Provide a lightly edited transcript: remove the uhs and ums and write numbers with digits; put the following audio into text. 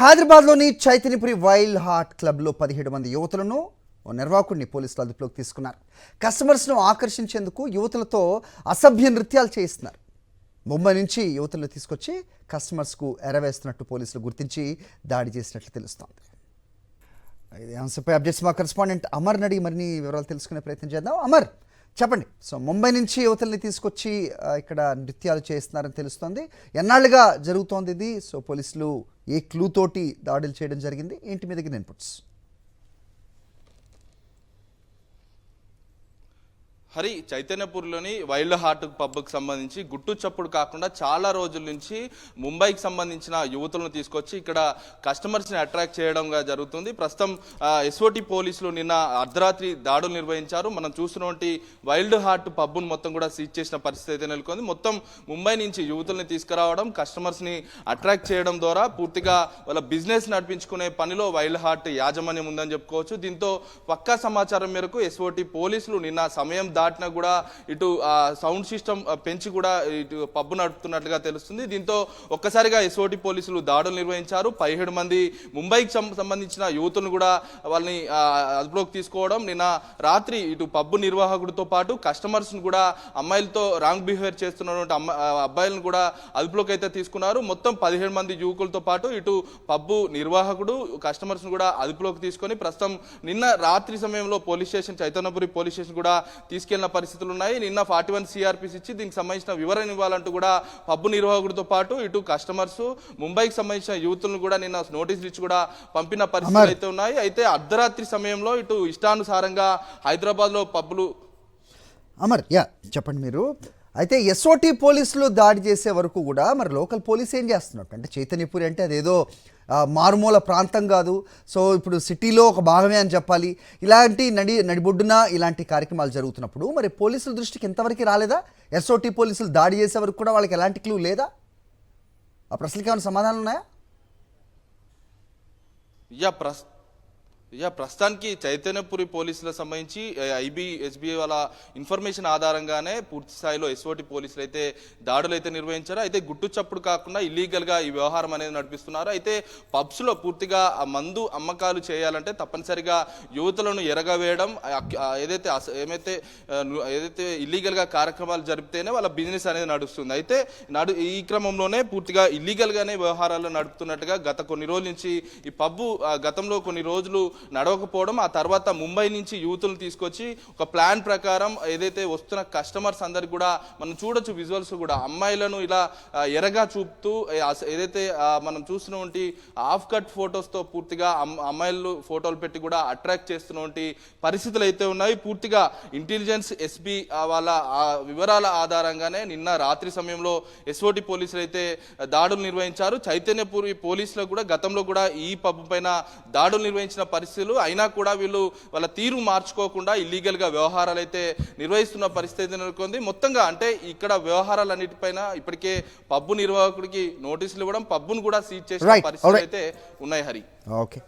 హైదరాబాద్లోని Chaitanyapuri wild heart క్లబ్లో 17 మంది యువతులను నిర్వాహకుడిని పోలీసులు అదుపులోకి తీసుకున్నారు. కస్టమర్స్ను ఆకర్షించేందుకు యువతులతో అసభ్య నృత్యాలు చేయిస్తున్నారు. ముంబై నుంచి యువతులను తీసుకొచ్చి కస్టమర్స్కు ఎరవేస్తున్నట్టు పోలీసులు గుర్తించి దాడి చేసినట్లు తెలుస్తోంది. ఇది అంశంపై అప్డేట్స్ మా కరెస్పాండెంట్ అమర్ నడి మరిన్ని వివరాలు తెలుసుకునే ప్రయత్నం చేద్దాం. అమర్, చెప్పండి. సో ముంబై నుంచి యువతల్ని తీసుకొచ్చి ఇక్కడ నృత్యాలు చేస్తున్నారని తెలుస్తోంది. ఎన్నాళ్ళుగా జరుగుతోంది ఇది? సో పోలీసులు ఏ క్లూ తోటి దాడులు చేయడం జరిగింది? ఏంటి మీ దగ్గర ఇన్పుట్స్? హరి, చైతన్యపూర్లోని వైల్డ్ హార్ట్ పబ్కి సంబంధించి గుట్టు చప్పుడు కాకుండా చాలా రోజుల నుంచి ముంబైకి సంబంధించిన యువతులను తీసుకొచ్చి ఇక్కడ కస్టమర్స్ని అట్రాక్ట్ చేయడంగా జరుగుతుంది. ప్రస్తుతం ఎస్ఓటి పోలీసులు నిన్న అర్ధరాత్రి దాడులు నిర్వహించారు. మనం చూసినటువంటి వైల్డ్ హార్ట్ పబ్ను మొత్తం కూడా సీజ్ చేసిన పరిస్థితి అయితే నెలకొంది. మొత్తం ముంబై నుంచి యువతుల్ని తీసుకురావడం, కస్టమర్స్ని అట్రాక్ట్ చేయడం ద్వారా పూర్తిగా వాళ్ళ బిజినెస్ నడిపించుకునే పనిలో వైల్డ్ హార్ట్ యాజమాన్యం ఉందని చెప్పుకోవచ్చు. దీంతో పక్కా సమాచారం మేరకు ఎస్ఓటి పోలీసులు నిన్న సమయం దాటినా కూడా ఇటు సౌండ్ సిస్టమ్ పెంచి కూడా ఇటు పబ్బు నడుపుతున్నట్లుగా తెలుస్తుంది. దీంతో ఒక్కసారిగా ఎస్ఓటి పోలీసులు దాడులు నిర్వహించారు. 17 మంది ముంబైకి సంబంధించిన యువతులను కూడా వాళ్ళని అదుపులోకి తీసుకోవడం, నిన్న రాత్రి ఇటు పబ్బు నిర్వాహకుడితో పాటు కస్టమర్స్ను కూడా అమ్మాయిలతో రాంగ్ బిహేవియర్ చేస్తున్నటువంటి అబ్బాయిలను కూడా అదుపులోకి అయితే తీసుకున్నారు. మొత్తం 17 మంది యువకులతో పాటు ఇటు పబ్బు నిర్వాహకుడు కస్టమర్స్ను కూడా అదుపులోకి తీసుకొని ప్రస్తుతం నిన్న రాత్రి సమయంలో police station Chaitanyapuri police station కూడా తీసుకెళ్లిన పరిస్థితులు ఉన్నాయి. నిన్న 41 సిఆర్పిస్ ఇచ్చి దీనికి సంబంధించిన వివరణ ఇవ్వాలంటూ కూడా పబ్బు నిర్వాహకుడితో పాటు ఇటు కస్టమర్స్ ముంబైకి సంబంధించిన యూత్లను కూడా నిన్న నోటీసులు ఇచ్చి కూడా పంపిన పరిస్థితులు అయితే ఉన్నాయి. అయితే అర్ధరాత్రి సమయంలో ఇటు ఇష్టానుసారంగా హైదరాబాద్ లో పబ్బులు అమర్ చెప్పండి మీరు. అయితే ఎస్ఓటి పోలీసులు దాడి చేసే వరకు కూడా మరి లోకల్ పోలీస్ ఏం చేస్తున్నట్టు? అంటే చైతన్యపురి అంటే అదేదో మారుమూల ప్రాంతం కాదు. సో ఇప్పుడు సిటీలో ఒక భాగమే అని చెప్పాలి. ఇలాంటి నడిబొడ్డున ఇలాంటి కార్యక్రమాలు జరుగుతున్నప్పుడు మరి పోలీసుల దృష్టికి ఎంతవరకు రాలేదా? ఎస్ఓటి పోలీసులు దాడి చేసే వరకు కూడా వాళ్ళకి ఎలాంటి క్లూ లేదా? ఆ ప్రశ్నకి ఏమైనా సమాధానాలు ఉన్నాయా? ప్రస్తుతానికి చైతన్యపురి పోలీసులకు సంబంధించి ఎస్బీఐ వాళ్ళ ఇన్ఫర్మేషన్ ఆధారంగానే పూర్తి స్థాయిలో ఎస్ఓటి పోలీసులు అయితే దాడులు అయితే నిర్వహించారు. అయితే గుట్టు చప్పుడు కాకుండా ఇల్లీగల్గా ఈ వ్యవహారం అనేది నడిపిస్తున్నారు. అయితే పబ్స్లో పూర్తిగా మందు అమ్మకాలు చేయాలంటే తప్పనిసరిగా యువతులను ఎరగవేయడం, ఏదైతే ఇల్లీగల్గా కార్యక్రమాలు జరిపితేనే వాళ్ళ బిజినెస్ అనేది నడుస్తుంది. అయితే ఈ క్రమంలోనే పూర్తిగా ఇల్లీగల్గానే వ్యవహారాలు నడుపుతున్నట్టుగా గత కొన్ని రోజుల నుంచి ఈ పబ్బు గతంలో కొన్ని రోజులు నడవకపోవడం, ఆ తర్వాత ముంబై నుంచి యూతులను తీసుకొచ్చి ఒక ప్లాన్ ప్రకారం ఏదైతే వస్తున్న కస్టమర్స్ అందరికి కూడా మనం చూడొచ్చు విజువల్స్ కూడా అమ్మాయిలను ఇలా ఎరగా చూపుతూ ఏదైతే మనం చూస్తున్నటువంటి హాఫ్ కట్ ఫొటోస్తో పూర్తిగా అమ్మాయిలు ఫోటోలు పెట్టి కూడా అట్రాక్ట్ చేస్తున్నటువంటి పరిస్థితులు అయితే ఉన్నాయి. పూర్తిగా ఇంటెలిజెన్స్ ఎస్బీ వాళ్ళ వివరాల ఆధారంగానే నిన్న రాత్రి సమయంలో ఎస్ఓటి పోలీసులు అయితే దాడులు నిర్వహించారు. చైతన్యపురి పోలీసులు కూడా గతంలో కూడా ఈ పబ్ పైన దాడులు నిర్వహించిన పరిస్థితులు అయినా కూడా వీళ్ళు వాళ్ళ తీరు మార్చుకోకుండా ఇల్లీగల్ గా వ్యవహారాలు అయితే నిర్వహిస్తున్న పరిస్థితి నెలకొంది. మొత్తంగా అంటే ఇక్కడ వ్యవహారాలన్నిటిపైన ఇప్పటికే పబ్బు నిర్వాహకుడికి నోటీసులు ఇవ్వడం, పబ్బును కూడా సీజ్ చేసిన పరిస్థితులు అయితే ఉన్నాయి. హరి, ఓకే.